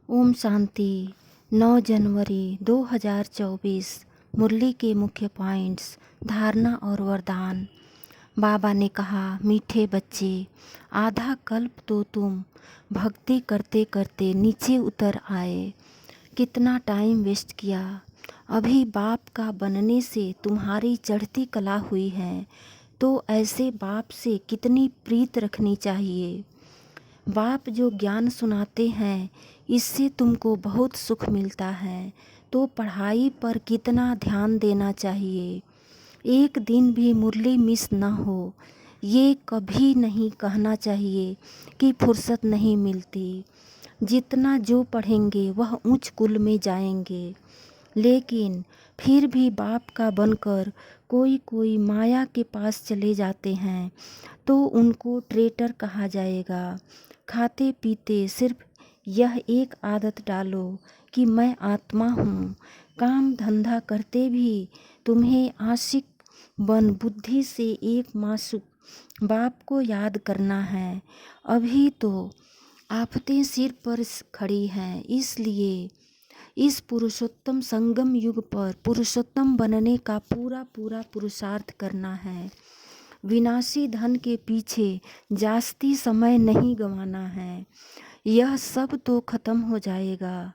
ओम शांति। 9 जनवरी 2024। मुरली के मुख्य पॉइंट्स, धारणा और वरदान। बाबा ने कहा, मीठे बच्चे, आधा कल्प तो तुम भक्ति करते करते नीचे उतर आए। कितना टाइम वेस्ट किया। अभी बाप का बनने से तुम्हारी चढ़ती कला हुई है, तो ऐसे बाप से कितनी प्रीत रखनी चाहिए। बाप जो ज्ञान सुनाते हैं, इससे तुमको बहुत सुख मिलता है, तो पढ़ाई पर कितना ध्यान देना चाहिए। एक दिन भी मुरली मिस न हो, ये कभी नहीं कहना चाहिए कि फुर्सत नहीं मिलती। जितना जो पढ़ेंगे वह उच्च कुल में जाएंगे, लेकिन फिर भी बाप का बनकर कोई कोई माया के पास चले जाते हैं, तो उनको ट्रेटर कहा जाएगा। खाते पीते सिर्फ यह एक आदत डालो कि मैं आत्मा हूँ। काम धंधा करते भी तुम्हें आशिक बन बुद्धि से एक मासूक बाप को याद करना है। अभी तो आफतें सिर पर खड़ी हैं, इसलिए इस पुरुषोत्तम संगम युग पर पुरुषोत्तम बनने का पूरा पूरा पुरुषार्थ करना है। विनाशी धन के पीछे जास्ती समय नहीं गंवाना है। यह सब तो खत्म हो जाएगा।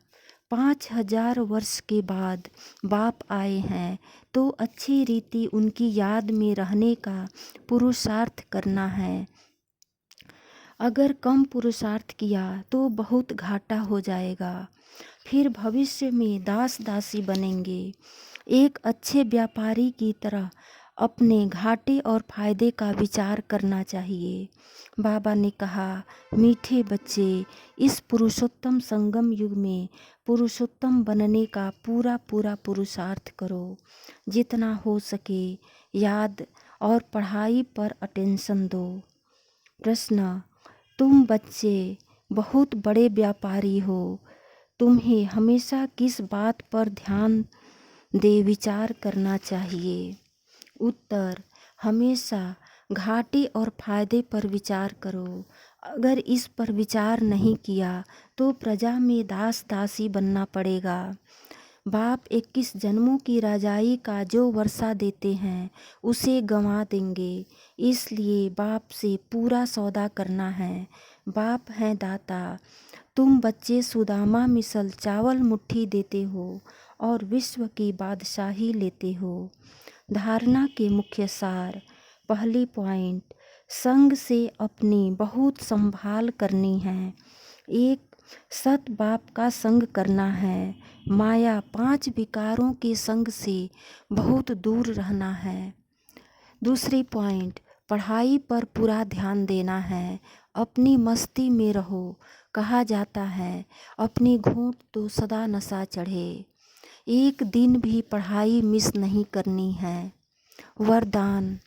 5000 वर्ष के बाद बाप आए हैं, तो अच्छी रीति उनकी याद में रहने का पुरुषार्थ करना है। अगर कम पुरुषार्थ किया तो बहुत घाटा हो जाएगा। फिर भविष्य में दास दासी बनेंगे। एक अच्छे व्यापारी की तरह अपने घाटे और फायदे का विचार करना चाहिए। बाबा ने कहा, मीठे बच्चे, इस पुरुषोत्तम संगम युग में पुरुषोत्तम बनने का पूरा पूरा पुरुषार्थ करो। जितना हो सके याद और पढ़ाई पर अटेंशन दो। प्रश्न, तुम बच्चे बहुत बड़े व्यापारी हो, तुम्हें हमेशा किस बात पर ध्यान दे विचार करना चाहिए। उत्तर, हमेशा घाटे और फायदे पर विचार करो। अगर इस पर विचार नहीं किया तो प्रजा में दास दासी बनना पड़ेगा। बाप 21 जन्मों की राजाई का जो वर्षा देते हैं उसे गंवा देंगे, इसलिए बाप से पूरा सौदा करना है। बाप हैं दाता। तुम बच्चे सुदामा मिसल चावल मुट्ठी देते हो और विश्व की बादशाही लेते हो। धारणा के मुख्य सार। पहली पॉइंट, संग से अपनी बहुत संभाल करनी है। एक, सत बाप का संग करना है। माया 5 विकारों के संग से बहुत दूर रहना है। दूसरी पॉइंट, पढ़ाई पर पूरा ध्यान देना है। अपनी मस्ती में रहो। कहा जाता है, अपनी घूंट तो सदा नशा चढ़े। एक दिन भी पढ़ाई मिस नहीं करनी है। वरदान,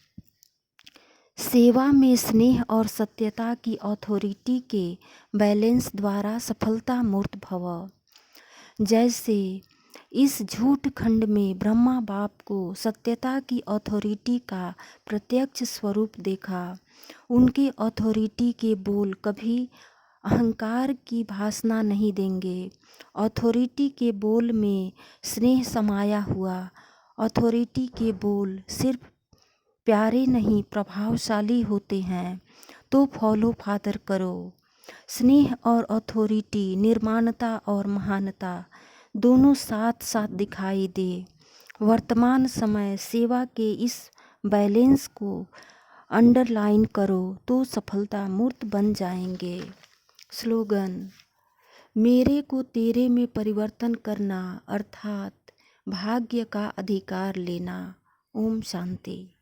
सेवा में स्नेह और सत्यता की अथॉरिटी के बैलेंस द्वारा सफलता मूर्त भव। जैसे इस झूठ खंड में ब्रह्मा बाप को सत्यता की अथॉरिटी का प्रत्यक्ष स्वरूप देखा। उनके अथॉरिटी के बोल कभी अहंकार की भासना नहीं देंगे। अथॉरिटी के बोल में स्नेह समाया हुआ। अथॉरिटी के बोल सिर्फ प्यारे नहीं प्रभावशाली होते हैं, तो फॉलो फादर करो। स्नेह और अथॉरिटी, निर्माणता और महानता दोनों साथ साथ दिखाई दे। वर्तमान समय सेवा के इस बैलेंस को अंडरलाइन करो तो सफलता मूर्त बन जाएंगे। स्लोगन, मेरे को तेरे में परिवर्तन करना, अर्थात भाग्य का अधिकार लेना। ओम शांति।